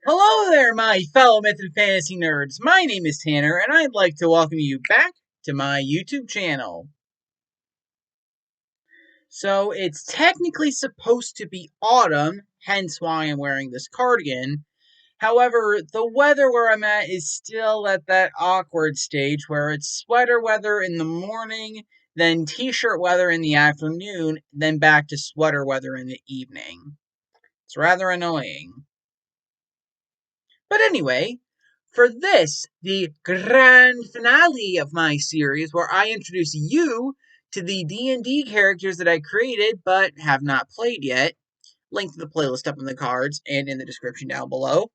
Hello there, my fellow myth and fantasy nerds. My name is Tanner, and I'd like to welcome you back to my YouTube channel. So, it's technically supposed to be autumn, hence why I'm wearing this cardigan. However, the weather where I'm at is still at that awkward stage where it's sweater weather in the morning, then t-shirt weather in the afternoon, then back to sweater weather in the evening. It's rather annoying. But anyway, for this, the grand finale of my series, where I introduce you to the D&D characters that I created but have not played yet, link to the playlist up in the cards and in the description down below,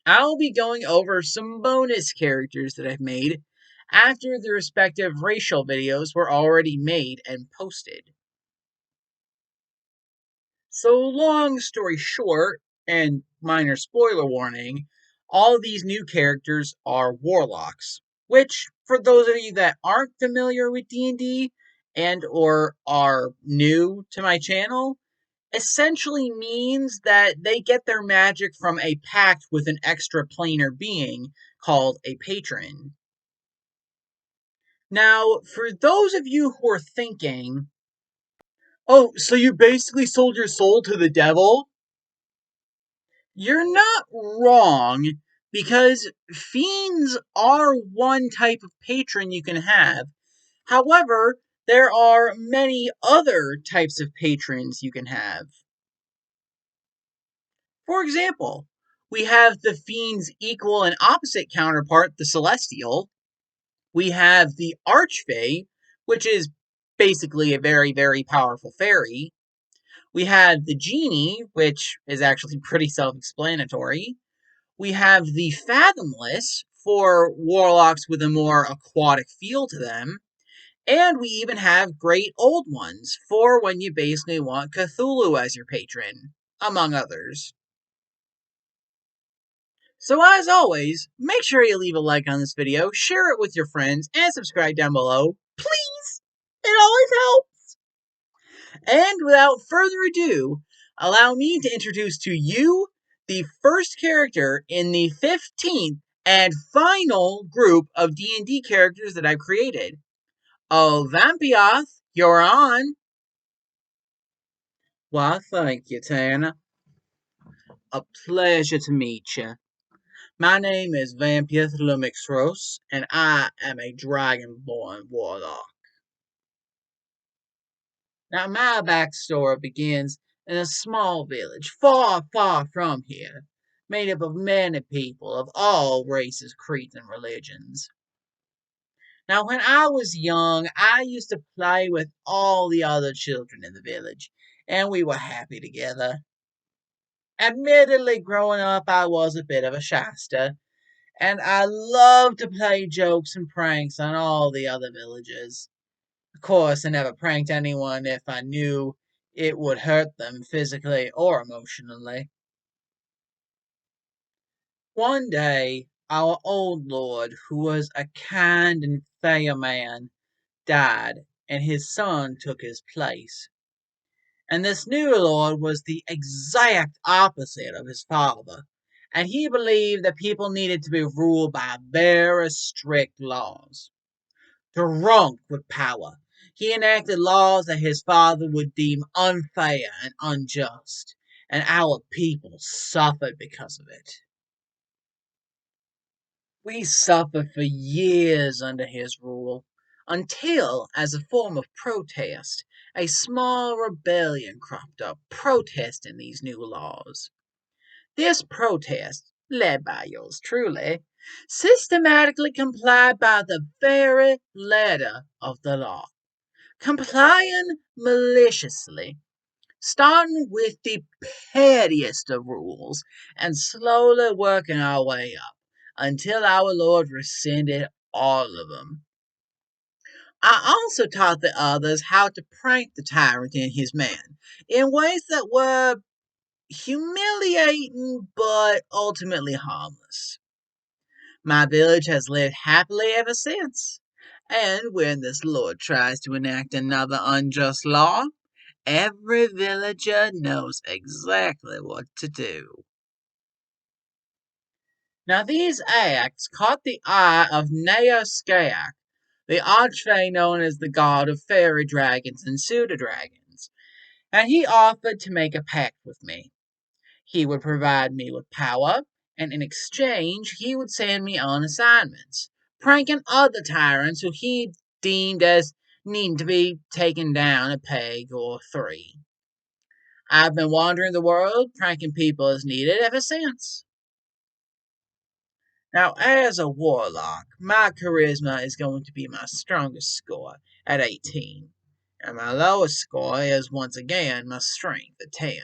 I'll be going over some bonus characters that I've made after the respective racial videos were already made and posted. So, long story short, and minor spoiler warning, all these new characters are warlocks, which, for those of you that aren't familiar with D&D and or are new to my channel, essentially means that they get their magic from a pact with an extra planar being called a patron. Now, for those of you who are thinking, oh, so you basically sold your soul to the devil? You're not wrong, because fiends are one type of patron you can have. However, there are many other types of patrons you can have. For example, we have the fiend's equal and opposite counterpart, the celestial. We have the Archfey, which is basically a very, very powerful fairy. We have the genie, which is actually pretty self-explanatory. We have the Fathomless for warlocks with a more aquatic feel to them. And we even have Great Old Ones for when you basically want Cthulhu as your patron, among others. So as always, make sure you leave a like on this video, share it with your friends, and subscribe down below. Please! It always helps! And without further ado, allow me to introduce to you the first character in the 15th and final group of D&D characters that I've created. Oh, Vampiath, you're on. Why, thank you, Tanner. A pleasure to meet you. My name is Vampiath Lumixros, and I am a Dragonborn Warlock. Now, my backstory begins in a small village far, far from here, made up of many people of all races, creeds, and religions. Now, when I was young, I used to play with all the other children in the village, and we were happy together. Admittedly, growing up, I was a bit of a shyster, and I loved to play jokes and pranks on all the other villagers. Of course, I never pranked anyone if I knew it would hurt them physically or emotionally. One day, our old lord, who was a kind and fair man, died, and his son took his place. And this new lord was the exact opposite of his father, and he believed that people needed to be ruled by very strict laws. Drunk with power, he enacted laws that his father would deem unfair and unjust, and our people suffered because of it. We suffered for years under his rule, until, as a form of protest, a small rebellion cropped up protesting these new laws. This protest, led by yours truly, systematically complied by the very letter of the law, complying maliciously, starting with the pettiest of rules and slowly working our way up until our Lord rescinded all of them. I also taught the others how to prank the tyrant and his men in ways that were humiliating but ultimately harmless. My village has lived happily ever since, and when this lord tries to enact another unjust law, every villager knows exactly what to do. Now these acts caught the eye of Neoskaiak, the Archfey known as the god of fairy dragons and pseudo-dragons, and he offered to make a pact with me. He would provide me with power, and in exchange he would send me on assignments, pranking other tyrants who he deemed as needing to be taken down a peg or three. I've been wandering the world, pranking people as needed ever since. Now, as a warlock, my charisma is going to be my strongest score at 18, and my lowest score is once again my strength at 10.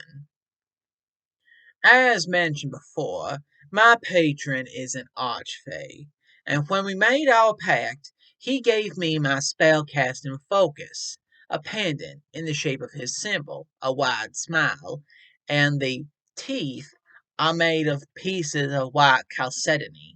As mentioned before, my patron is an Archfey, and when we made our pact, he gave me my spellcasting focus, a pendant in the shape of his symbol, a wide smile, and the teeth are made of pieces of white chalcedony.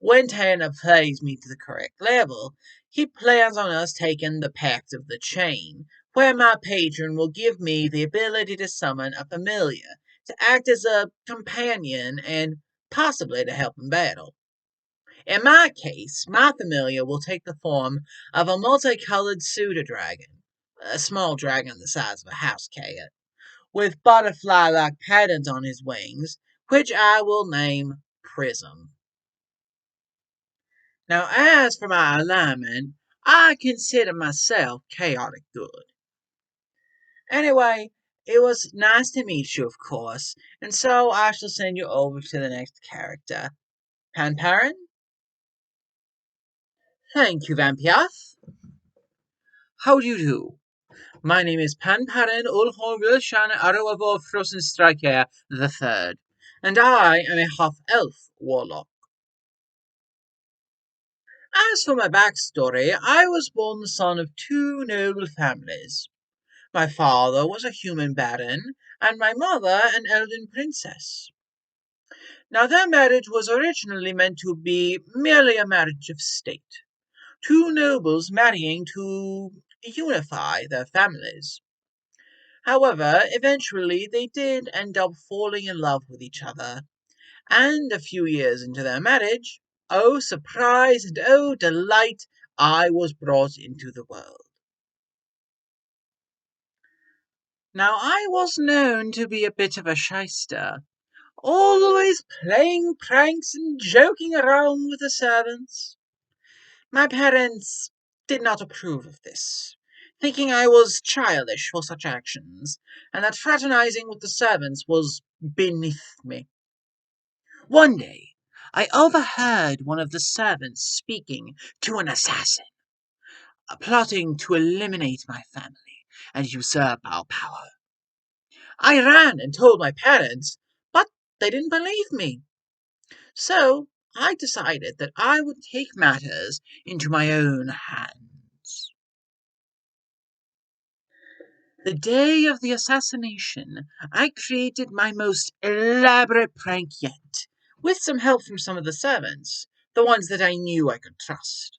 When Tanner plays me to the correct level, he plans on us taking the Pact of the Chain, where my patron will give me the ability to summon a familiar, to act as a companion, and possibly to help in battle. In my case, my familiar will take the form of a multicolored pseudo-dragon, a small dragon the size of a house cat, with butterfly-like patterns on his wings, which I will name Prism. Now, as for my alignment, I consider myself chaotic good. Anyway, it was nice to meet you, of course, and so I shall send you over to the next character. Panparin? Thank you, Vampiath. How do you do? My name is Panparin Ulhorn Wilshan Arrow Froesnstrykaire the Third, and I am a half-elf warlock. As for my backstory, I was born the son of two noble families. My father was a human baron, and my mother an elven princess. Now, their marriage was originally meant to be merely a marriage of state, two nobles marrying to unify their families. However, eventually they did end up falling in love with each other, and a few years into their marriage, oh surprise and oh delight, I was brought into the world. Now, I was known to be a bit of a shyster, always playing pranks and joking around with the servants. My parents did not approve of this, thinking I was childish for such actions, and that fraternizing with the servants was beneath me. One day, I overheard one of the servants speaking to an assassin, plotting to eliminate my family and usurp our power. I ran and told my parents, but they didn't believe me. So I decided that I would take matters into my own hands. The day of the assassination, I created my most elaborate prank yet, with some help from some of the servants, the ones that I knew I could trust.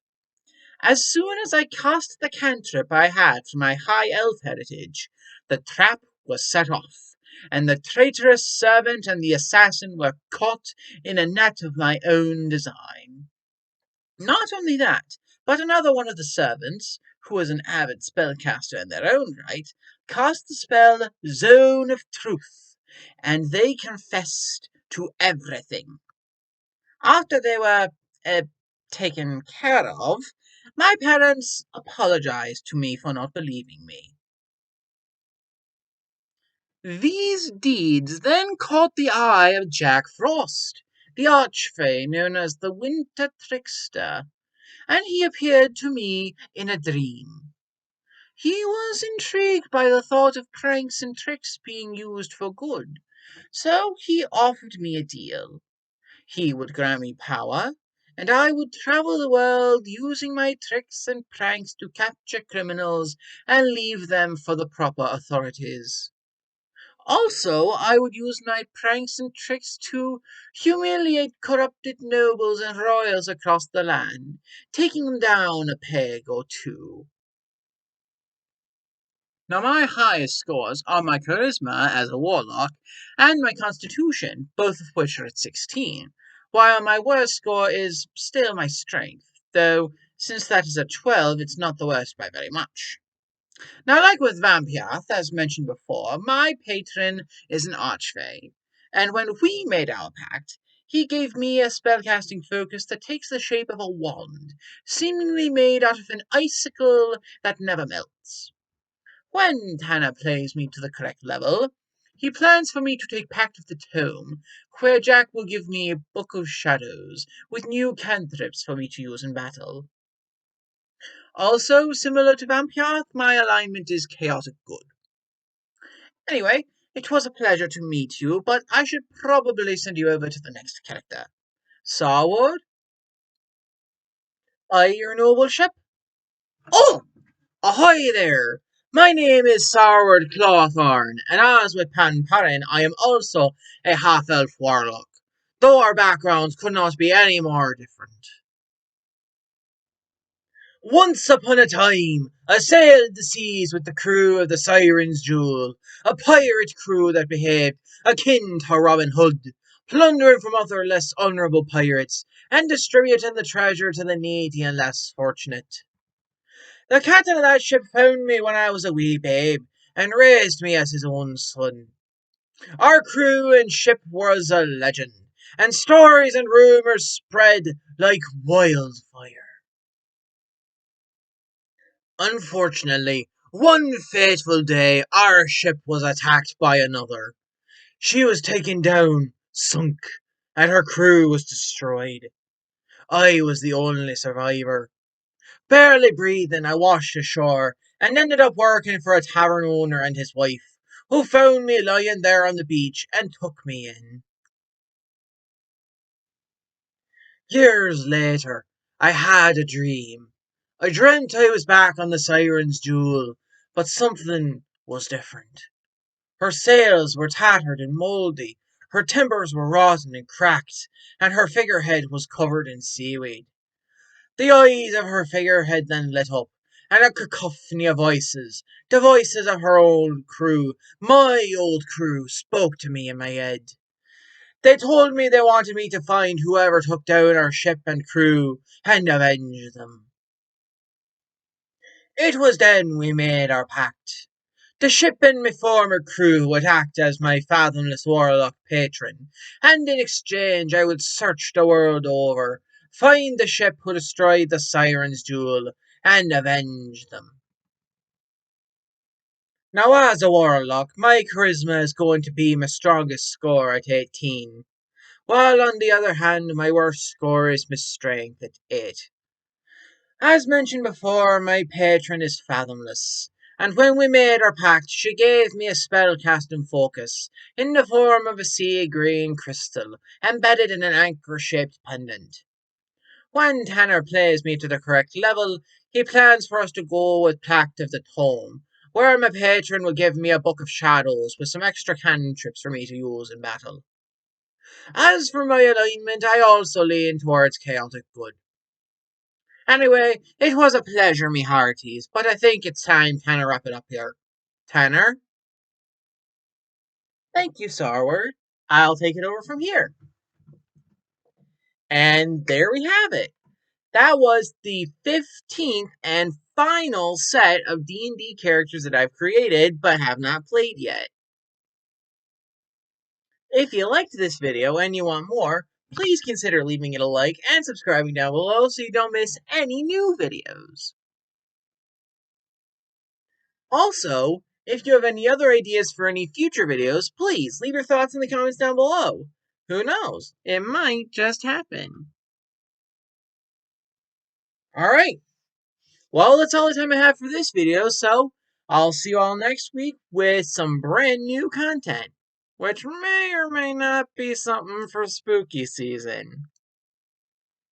As soon as I cast the cantrip I had from my high elf heritage, the trap was set off, and the traitorous servant and the assassin were caught in a net of my own design. Not only that, but another one of the servants, who was an avid spellcaster in their own right, cast the spell Zone of Truth, and they confessed to everything. After they were uh, taken care of, my parents apologized to me for not believing me. These deeds then caught the eye of Jack Frost, the Archfey known as the Winter Trickster, and he appeared to me in a dream. He was intrigued by the thought of pranks and tricks being used for good, so he offered me a deal. He would grant me power, and I would travel the world using my tricks and pranks to capture criminals and leave them for the proper authorities. Also, I would use my pranks and tricks to humiliate corrupted nobles and royals across the land, taking them down a peg or two. Now, my highest scores are my charisma as a warlock and my constitution, both of which are at 16, while my worst score is still my strength, though since that is at 12, it's not the worst by very much. Now, like with Vampiath, as mentioned before, my patron is an Archfey, and when we made our pact, he gave me a spellcasting focus that takes the shape of a wand, seemingly made out of an icicle that never melts. When Tanner plays me to the correct level, he plans for me to take Pact of the Tome, where Jack will give me a Book of Shadows with new cantrips for me to use in battle. Also, similar to Vampiath, my alignment is chaotic good. Anyway, it was a pleasure to meet you, but I should probably send you over to the next character. Sarword? Your noble ship? Oh! Ahoy there! My name is Sarword Clawthorne, and as with Panparin, I am also a half-elf warlock, though our backgrounds could not be any more different. Once upon a time, I sailed the seas with the crew of the Siren's Jewel, a pirate crew that behaved akin to Robin Hood, plundering from other less honourable pirates, and distributing the treasure to the needy and less fortunate. The captain of that ship found me when I was a wee babe, and raised me as his own son. Our crew and ship was a legend, and stories and rumours spread like wildfire. Unfortunately, one fateful day our ship was attacked by another. She was taken down, sunk, and her crew was destroyed. I was the only survivor. Barely breathing, I washed ashore and ended up working for a tavern owner and his wife, who found me lying there on the beach and took me in. Years later, I had a dream. I dreamt I was back on the Siren's Jewel, but something was different. Her sails were tattered and mouldy, her timbers were rotten and cracked, and her figurehead was covered in seaweed. The eyes of her figurehead then lit up, and a cacophony of voices, the voices of her old crew, my old crew, spoke to me in my head. They told me they wanted me to find whoever took down our ship and crew and avenge them. It was then we made our pact. The ship and my former crew would act as my Fathomless Warlock patron, and in exchange I would search the world over, find the ship who destroyed the Siren's Jewel, and avenge them. Now, as a Warlock, my charisma is going to be my strongest score at 18, while on the other hand, my worst score is my strength at 8. As mentioned before, my patron is Fathomless, and when we made our pact, she gave me a spellcasting focus in the form of a sea green crystal embedded in an anchor-shaped pendant. When Tanner plays me to the correct level, he plans for us to go with Pact of the Tome, where my patron will give me a Book of Shadows with some extra cantrips for me to use in battle. As for my alignment, I also lean towards chaotic good. Anyway, it was a pleasure, me hearties, but I think it's time to wrap it up here. Tanner? Thank you, Sarword. I'll take it over from here. And there we have it. That was the 15th and final set of D&D characters that I've created but have not played yet. If you liked this video and you want more, please consider leaving it a like and subscribing down below so you don't miss any new videos. Also, if you have any other ideas for any future videos, please leave your thoughts in the comments down below. Who knows? It might just happen. Alright. Well, that's all the time I have for this video, so I'll see you all next week with some brand new content, which may or may not be something for spooky season.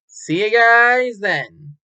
See you guys then.